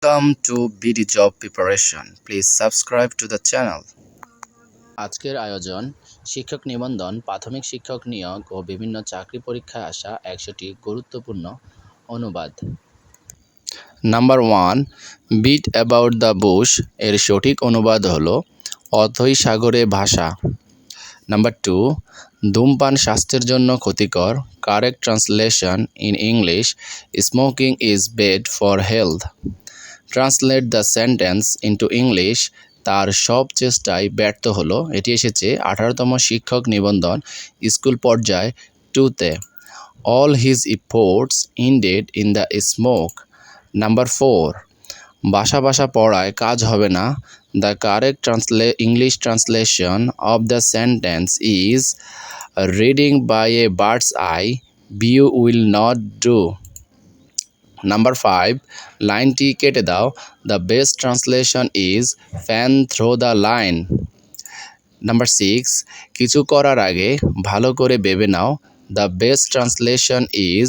Welcome to BD Job Preparation. Please subscribe to the channel. আজকের আয়োজন শিক্ষক নিবন্ধন, প্রাথমিক শিক্ষক নিয়োগ ও বিভিন্ন চাকরি পরীক্ষায় আসা 100টি গুরুত্বপূর্ণ অনুবাদ। Number 1, beat about the bush এর সঠিক অনুবাদ হলো অথই সাগরে ভাষা। নাম্বার 2, ধূমপান স্বাস্থ্যের জন্য ক্ষতিকর। Correct translation in English, smoking is bad for health. Translate the sentence into English, তার সব চেষ্টায় ব্যর্থ হলো। এটি এসেছে 18তম শিক্ষক নিবন্ধন স্কুল পর্যায় 2তে। All his efforts ended in the smoke. Number 4, বাসা বাসা পড়ায় কাজ হবে না। The correct English translation of the sentence is reading by a birds eye view will not do. Number 5, লাইনটি কেটে দাও। The best translation is fan throw the line. Number 6, কিছু করার আগে ভালো করে ভেবে নাও। The best translation is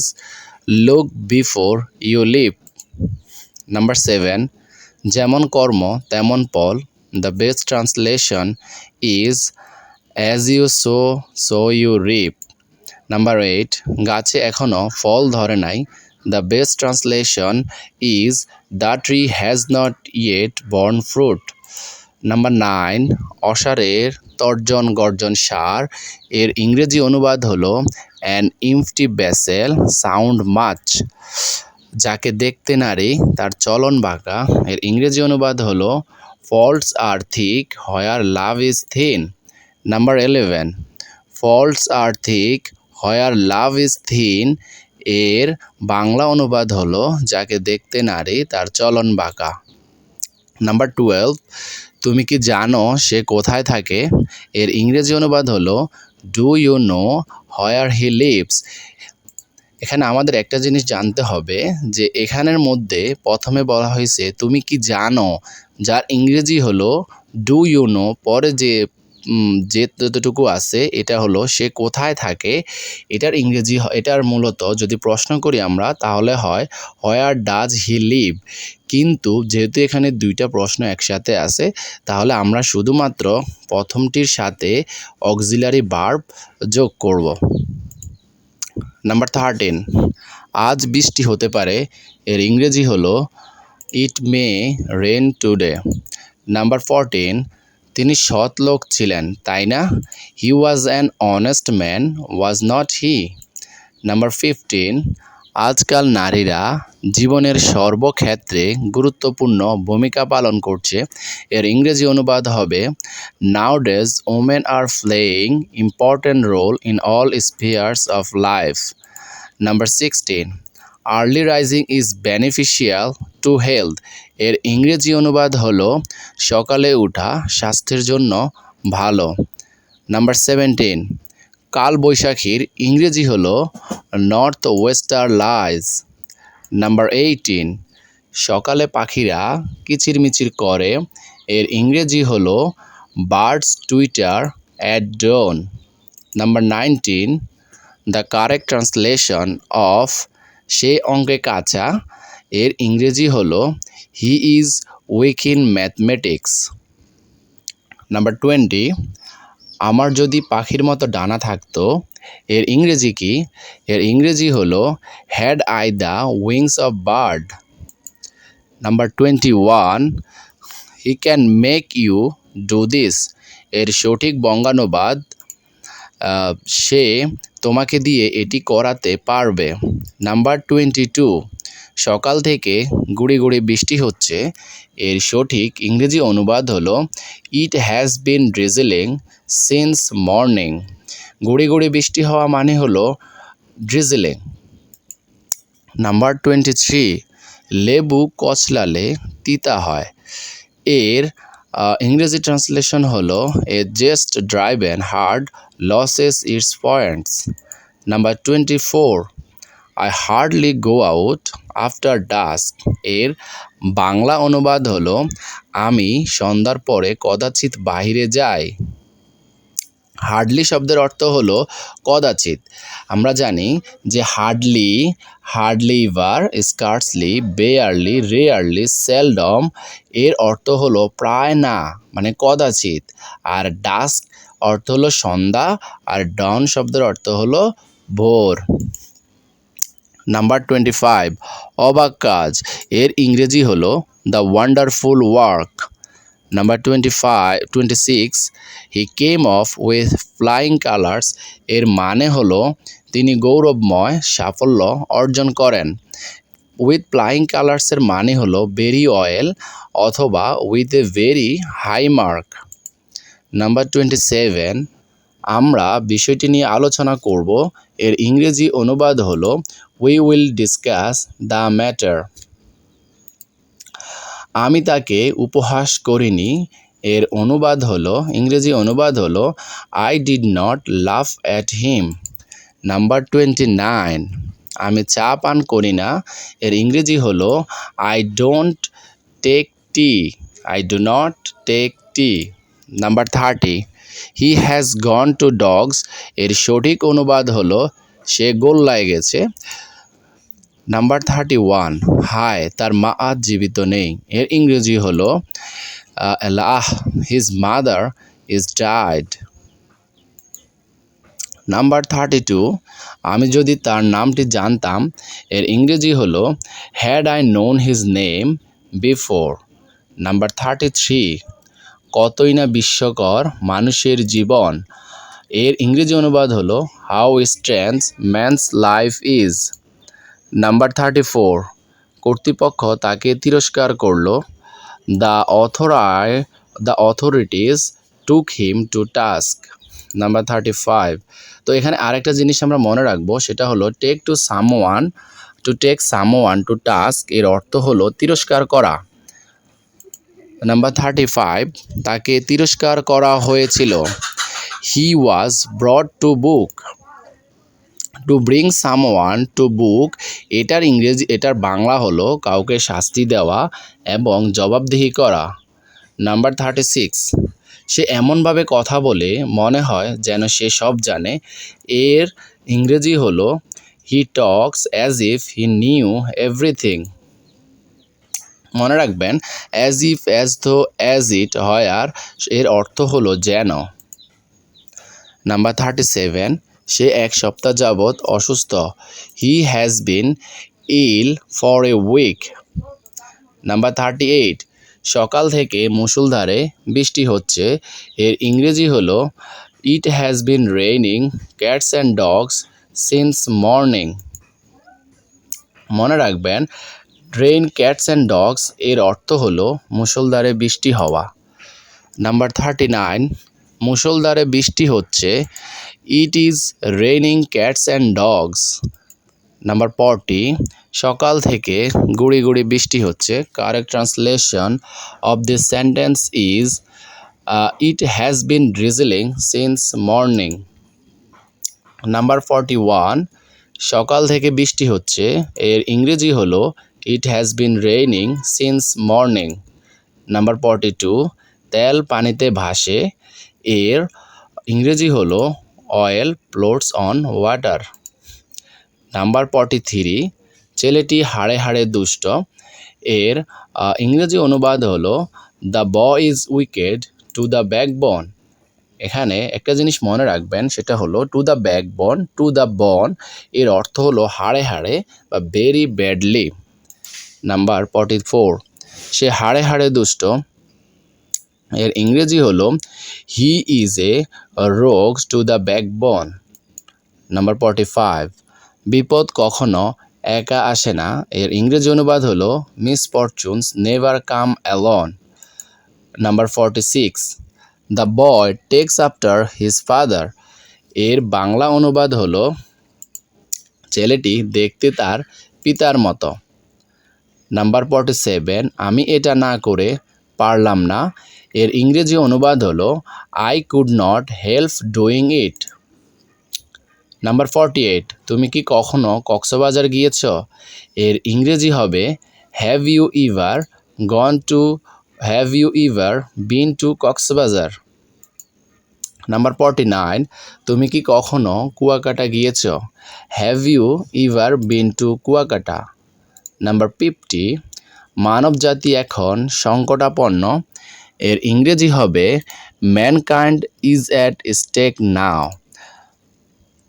look before you leave. Number 7, যেমন কর্ম তেমন ফল। The best translation is as you sow so you reap. Number 8, গাছে এখনও ফল ধরে নাই। The best translation is the tree has not yet borne fruit. Number 9, অসারের তর্জন গর্জন সার এর ইংরেজি অনুবাদ হলো an empty vessel sound much. যাকে দেখতে নারী তার চলন বাঁকা এর ইংরেজি অনুবাদ হলো faults are thick where love is thin. Number 11, faults are thick where love is thin এর বাংলা অনুবাদ হলো যাকে দেখতে নারী তার চলন বাঁকা। নাম্বার 12, তুমি কি জানো সে কোথায় থাকে এর ইংরেজি অনুবাদ হলো do you know where he lives. এখানে আমাদের একটা জিনিস জানতে হবে যে এখানের মধ্যে প্রথমে বলা হয়েছে তুমি কি জানো, যার ইংরেজি হলো ডু ইউ নো, পরে যে যতটুকু আছে এটা হলো সে কোথায় থাকে। এটার ইংরেজি এটার মূলত যদি প্রশ্ন করি আমরা তাহলে হয় হোয়ার ডাজ হি লিভ। কিন্তু যেহেতু এখানে দুইটা প্রশ্ন একসাথে আছে তাহলে আমরা শুধুমাত্র প্রথমটির সাথে অক্সিলারি ভার্ব যোগ করব। নাম্বার 13, আজ বৃষ্টি হতে পারে এর ইংরেজি হলো it may rain today. Number 14, তিনি সৎ লোক ছিলেন তাই না। He was an honest man was not he. Number 15, আজকাল নারীরা জীবনের সর্বক্ষেত্রে গুরুত্বপূর্ণ ভূমিকা পালন করছে এর ইংরেজি অনুবাদ হবে nowadays women are playing important role in all spheres of life. Number 16, early rising is beneficial to health এর ইংরেজি অনুবাদ হলো সকালে ওঠা স্বাস্থ্যের জন্য ভালো। নাম্বার 17, কাল বৈশাখীর ইংরেজি হলো নর্থ ওয়েস্টার লাইজ। নাম্বার 18, সকালে পাখিরা কিচিরমিচির করে এর ইংরেজি হলো birds twitter at dawn. Number 19, the correct translation of সে অঙ্কে কাঁচা এর ইংরেজি হলো he is weak in mathematics. Number 20, আমার যদি পাখির মতো ডানা থাকতো এর ইংরেজি কি, এর ইংরেজি হলো had I the wings of bird. Number 21, he can make you do this এর সঠিক বঙ্গানুবাদ সে তোমাকে দিয়ে এটি করাতে পারবে। নাম্বার 22, সকাল থেকে গুঁড়ি গুঁড়ি বৃষ্টি হচ্ছে এর সঠিক ইংরেজি অনুবাদ হলো it has been drizzling since morning. গুঁড়ি গুঁড়ি বৃষ্টি হওয়া মানে হলো ড্রিজলিং। নাম্বার 23, লেবু কচলালে তিতা হয় এর ইংরেজি ট্রান্সলেশন হলো a jest driven hard loses its points. Number 24, I hardly go out after dusk এর বাংলা অনুবাদ হলো আমি সন্ধ্যার পরে কদাচিৎ বাহিরে যাই। হার্ডলি শব্দের অর্থ হলো কদাচিৎ। আমরা জানি যে হার্ডলি, হার্ডলি ইভার, স্কার্সলি, বেয়ারলি, রেয়ারলি, সেলডম এর অর্থ হলো প্রায় না, মানে কদাচিৎ। আর ডাস্ক অর্থ হলো সন্ধ্যা, আর ডন শব্দের অর্থ হলো ভোর। নাম্বার 25, অবাক কাজ এর ইংরেজি হলো the wonderful work. Number 26, he came of with flying colours এর মানে হলো তিনি গৌরবময় সাফল্য অর্জন করেন। উইথ ফ্লাইং কালার্সের মানে হলো ভেরি ওয়েল অথবা with a very high mark. Number 27, আমরা বিষয়টি নিয়ে আলোচনা করব এর ইংরেজি অনুবাদ হলো we will discuss the matter. আমি তাকে উপহাস করিনি এর অনুবাদ হলো, ইংরেজি অনুবাদ হলো I did not laugh at him. Number 29, আমি চা পান করি না এর ইংরেজি হলো I don't take tea, I do not take tea. Number 30, he has gone to dogs এর সঠিক অনুবাদ হলো সে গোল্লায় গেছে। নাম্বার 31, হায় তার মা আজ জীবিত নেই এর ইংরেজি হলো ah his mother is died. Number 32, আমি যদি তার নামটি জানতাম এর ইংরেজি হলো had I known his name before. Number 33, কতই না বিস্ময়কর মানুষের জীবন এর ইংরেজি অনুবাদ হলো how strange man's life is. Number 34, কর্তৃপক্ষ তাকে তিরস্কার করলো the authorities took him to task. Number 35, তো এখানে আরেকটা জিনিস আমরা মনে রাখবো, সেটা হলো টেক সামওয়ান টু টাস্ক এর অর্থ হলো তিরস্কার করা। নাম্বার 35, তাকে তিরস্কার করা হয়েছিল he was brought to book. To bring someone to book এটার বাংলা হলো কাউকে শাস্তি দেওয়া এবং জবাবদিহি করা। নাম্বার 36, সে এমনভাবে কথা বলে মনে হয় যেন সে সব জানে এর ইংরেজি হলো he talks as if he knew everything. মনে রাখবেন as if, as though, as it হয় আর এর অর্থ হলো যেন। নাম্বার 37, সে এক সপ্তাহ যাবৎ অসুস্থ he has been ill for a week. Number 38, সকাল থেকে মুষলধারে বৃষ্টি হচ্ছে এর ইংরেজি হলো it has been raining cats and dogs since morning. মনে রাখবেন রেইন ক্যাটস অ্যান্ড ডগস এর অর্থ হলো মুষলধারে বৃষ্টি হওয়া। নাম্বার 39, মুষলধারে বৃষ্টি হচ্ছে it is raining cats and dogs. Number 40, সকাল থেকে গুড়ি গুড়ি বৃষ্টি হচ্ছে। Correct translation of this sentence is it has been drizzling since morning. Number 41, সকাল থেকে বৃষ্টি হচ্ছে এর ইংরেজি হলো it has been raining since morning. Number 42, তেল পানিতে ভাসে এর ইংরেজি হলো oil floats on water. Number 43, ছেলেটি হাড়ে হাড়ে দুষ্ট এর ইংরেজি অনুবাদ হলো the boy is wicked to the backbone. এখানে একটা জিনিস মনে রাখবেন, সেটা হলো টু দ্য বন এর অর্থ হলো হাড়ে হাড়ে বা ভেরি ব্যাডলি। নাম্বার 44, সে হাড়ে হাড়ে দুষ্ট এর ইংরেজি হলো হি ইজ এ রোগ টু দ্য ব্যাকবোন। নাম্বার 45, বিপদ কখনো একা আসে না এর ইংরেজি অনুবাদ হলো misfortunes never come alone. Number 46, the boy takes after his father এর বাংলা অনুবাদ হলো ছেলেটি দেখতে তার পিতার মতো। নাম্বার 47, আমি এটা না করে পারলাম না এর ইংরেজি অনুবাদ হলো I could not help doing it. Number 48, তুমি কি কখনো কক্সবাজার গিয়েছ এর ইংরেজি হবে have you ever been to Cox's Bazar. Number 49, তুমি কি কখনো কুয়াকাটা গিয়েছ? Have you ever been to Kuakata? Number 50, মানবজাতি এখন সংকটাপন্ন, এর ইংরেজি হবে mankind is at stake now.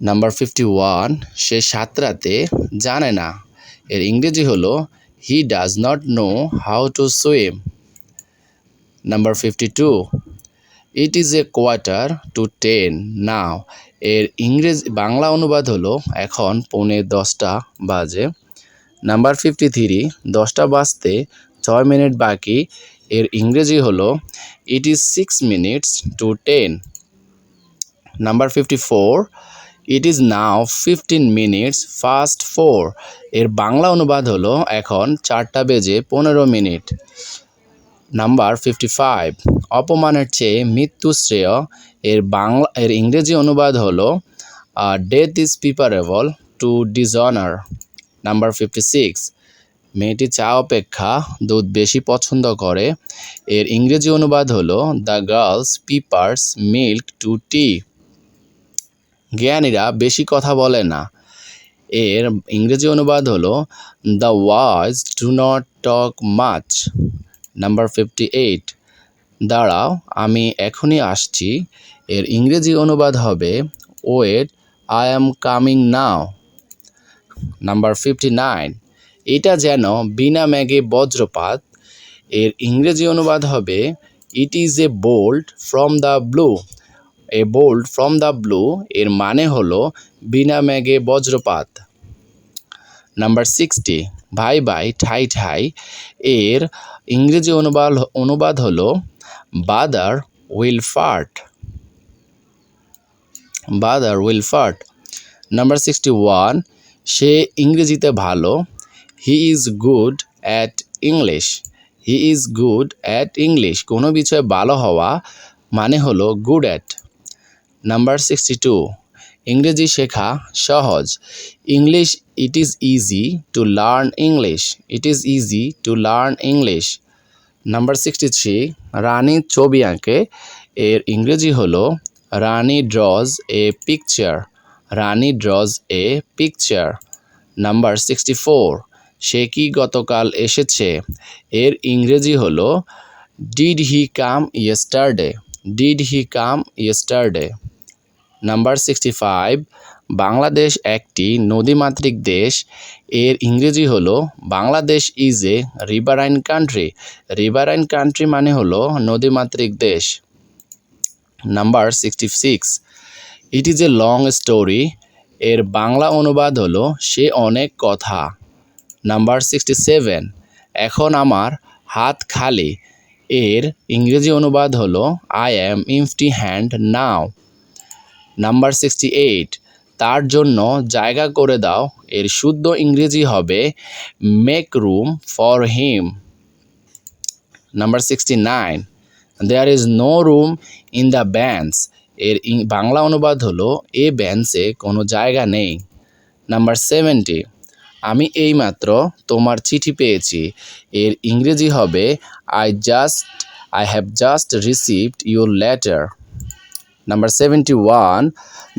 Number 51, সে সাঁতরাতে জানে না, এর ইংরেজি হলো he does not know how to swim. Number 52, it is a quarter to 10 now, এর বাংলা অনুবাদ হলো এখন 9:45 বাজে। নাম্বার 53, 10টা বাজতে 6 মিনিট বাকি, এর ইংরেজি হলো it is 6 minutes to 10। Number 54, it is now 15 minutes fast 4, এর বাংলা অনুবাদ হলো এখন 4টা বেজে 15 মিনিট। নাম্বার 55, অপমানের চেয়ে মৃত্যু শ্রেয়, এর ইংরেজি অনুবাদ হলো death is প্রিপারেবল two dishonour. Number 56, মেয়েটি চা অপেক্ষা দুধ বেশি পছন্দ করে, এর ইংরেজি অনুবাদ হলো the girls prefers milk to tea. জ্ঞানীরা বেশি কথা বলে না, এর ইংরেজি অনুবাদ হলো the wise do not talk much. Number 58, দাঁড়াও আমি এখনই আসছি, এর ইংরেজি অনুবাদ হবে wait I am coming now. Number 59, এটা যেন বিনা মেঘে বজ্রপাত, এর ইংরেজি অনুবাদ হবে it is a bolt from the blue. A bolt from the blue এর মানে হলো বিনা মেঘে বজ্রপাত। নাম্বার 60, ভাই ভাই ঠাই ঠাই, এর ইংরেজি অনুবাদ হলো bother will fart. Bother will fart. Number 61, সে ইংরেজিতে ভালো, he is good at English. He is good at English, কোনো বিষয়ে ভালো হওয়া মানে হলো গুড অ্যাট। নাম্বার 62, ইংরেজি শেখা সহজ, English it is easy to learn English. It is easy to learn English. Number 63, Rani ছবি আঁকে, এর ইংরেজি হলো Rani draws a picture. Rani draws a picture. Number 64, সে কি গতকাল এসেছে, এর ইংরেজি হলো did he come yesterday. Did he come yesterday. Number 65, Bangladesh একটি নদীমাতৃক দেশ, এর ইংরেজি হলো Bangladesh is a riverine country. Riverine country মানে হলো নদীমাতৃক দেশ। Number 66, it is a long story, এর বাংলা অনুবাদ হলো সে অনেক কথা। নাম্বার 67, এখন আমার হাত খালি, এর ইংরেজি অনুবাদ হলো I am MT hand now. Number 68, তার জন্য জায়গা করে দাও, এর শুদ্ধ ইংরেজি হবে make room for him. Number 69, there is no room in the bench, এর বাংলা অনুবাদ হলো এ বেঞ্চে কোনো জায়গা নেই। নাম্বার 70, আমি এইমাত্র তোমার চিঠি পেয়েছি, এর ইংরেজি হবে I have just received your letter. Number 71,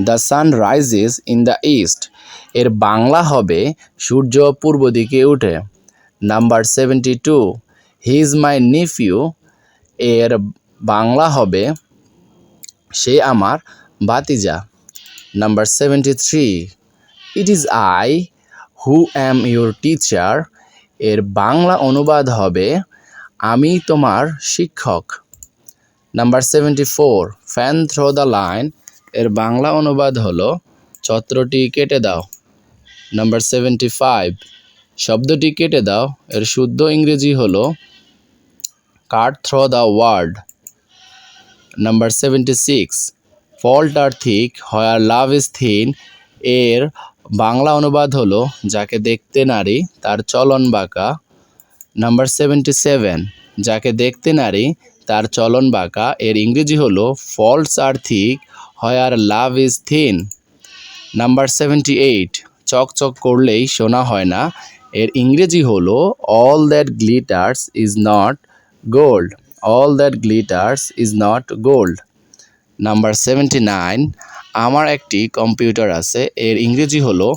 the sun rises in the east, এর বাংলা হবে সূর্য পূর্ব দিকে ওঠে। Number 72, he is my nephew, এর বাংলা হবে সে আমার ভাতিজা। Number 73, it is I who am your teacher, এর বাংলা অনুবাদ হবে আমি তোমার শিক্ষক। Number 74, fan throw the line, এর বাংলা অনুবাদ হলো ছত্রটি কেটে দাও। নাম্বার 75, শব্দটি কেটে দাও, এর শুদ্ধ ইংরেজি হলো cut through the word. Number 76, fault are thick where love is thin, এর বাংলা অনুবাদ হলো যাকে দেখতে নারী তার চলন বাঁকা। নাম্বার 77, যাকে দেখতে নারী তার চলন বাঁকা, এর ইংরেজি হলো faults are thick where love is thin. Number 78, চকচক করলেই সোনা হয় না, এর ইংরেজি হলো all that glitters is not gold. All that glitters is not gold. Number 79, আমার একটি কম্পিউটার আছে, এর ইংরেজি হলো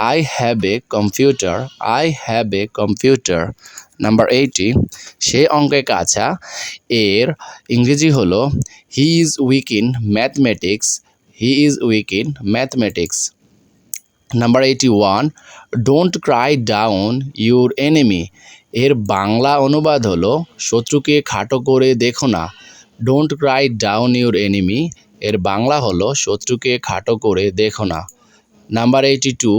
I have a computer, I have a computer. Number 80, সে অঙ্কে কাঁচা, এর ইংরেজি হলো he is weak in mathematics, he is weak in mathematics. Number 81, don't cry down your enemy, এর বাংলা অনুবাদ হলো শত্রুকে খাটো করে দেখো না। Don't cry down your enemy, এর বাংলা হলো শত্রুকে খাটো করে দেখো না। নাম্বার 82,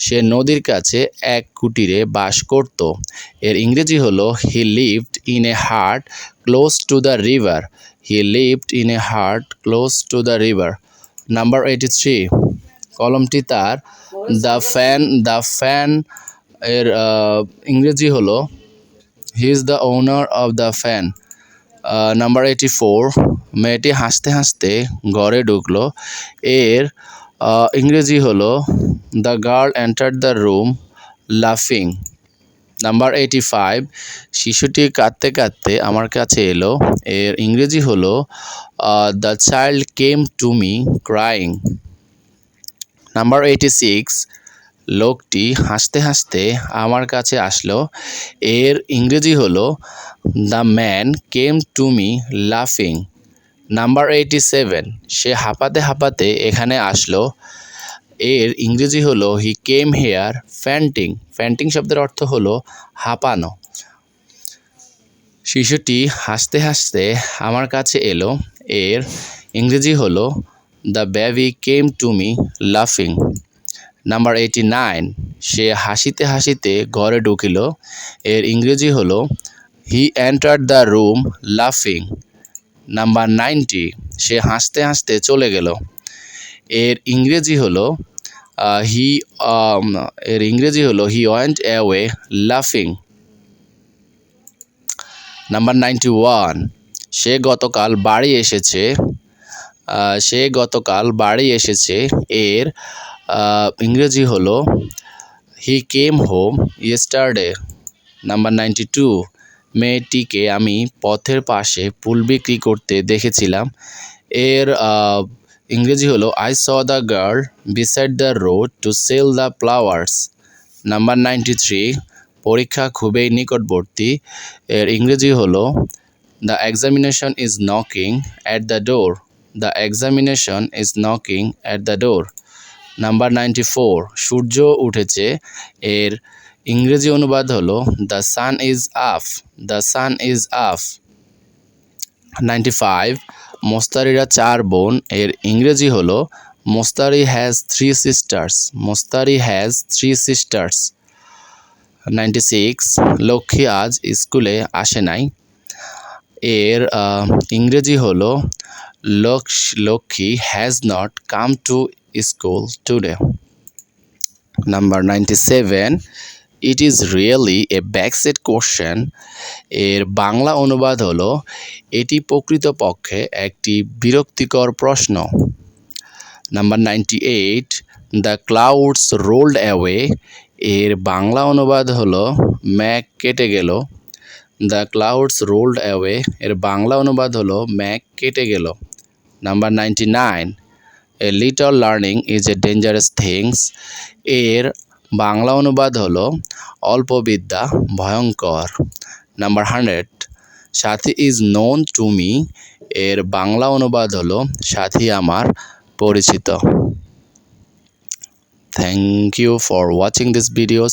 সে নদীর কাছে এক কুটিরে বাস করত, এর ইংরেজি হলো হি lived in a hut close to the river, he lived in a hut close to the river. Number 83, কলমটি তার, দ্য ফ্যান এর ইংরেজি হলো he is the owner of the fan. Number 84, মেয়েটি হাসতে হাসতে ঘরে ঢুকলো, এর ইংরেজি হলো the girl entered the room লাফিং। নাম্বার 85, শিশুটি কাঁদতে কাঁদতে আমার কাছে এলো, এর ইংরেজি হলো the child came to me crying. Number 86, লোকটি হাসতে হাসতে আমার কাছে আসলো, এর ইংরেজি হলো the man came to me লাফিং। নাম্বার 87, সে হাঁপাতে হাঁপাতে এখানে আসলো, এর ইংরেজি হলো হি কেম হেয়ার ফ্যান্টিং, ফ্যান্টিং শব্দের অর্থ হলো হাঁপানো। শিশুটি হাসতে হাসতে আমার কাছে এলো, এর ইংরেজি হলো the baby came to me লাফিং। নাম্বার 89, সে হাসিতে হাসিতে ঘরে ঢুকিল, এর ইংরেজি হলো হি এন্টার্ড দ্য রুম লাফিং। নাম্বার 90, সে হাসতে হাসতে চলে গেল, এর ইংরেজি হলো হি ওয়েন্ট অ্যাওয়ে লাফিং। নাম্বার 91, সে গতকাল বাড়ি এসেছে, এর ইংরেজি হলো he came home yesterday. Number 92, মেয়েটিকে আমি পথের পাশে ফুল বিক্রি করতে দেখেছিলাম, এর ইংরেজি হলো I saw the girl beside the road to sell the flowers. Number 93, পরীক্ষা খুবই নিকটবর্তী, এর ইংরেজি হলো the examination is knocking at the door, the examination is knocking at the door. Number 94, সূর্য উঠেছে, এর ইংরেজি অনুবাদ হলো the sun is up, the sun is up. 95, মোস্তারিরা 4 বোন, এর ইংরেজি হলো Mostari has 3 sisters, Mostari has 3 sisters. 96, Lakshmi আজ স্কুলে আসে নাই, এর ইংরেজি হলো Lakshmi has not come to school today. Number 97, it is really a vexed question, এর বাংলা অনুবাদ হলো এটি প্রকৃতপক্ষে একটি বিরক্তিকর প্রশ্ন। Number 98, the clouds rolled away, এর বাংলা অনুবাদ হলো মেঘ কেটে গেল, দ্য ক্লাউডস রোল্ড অ্যাওয়ে, এর বাংলা অনুবাদ হলো মেঘ কেটে গেল। Number 99, a little learning is a dangerous things, এর বাংলা অনুবাদ হলো অল্প বিদ্যা ভয়ঙ্কর। Number 100, Sathi is known to me, এর বাংলা অনুবাদ হলো সাথী আমার পরিচিত। Thank you for watching this videos.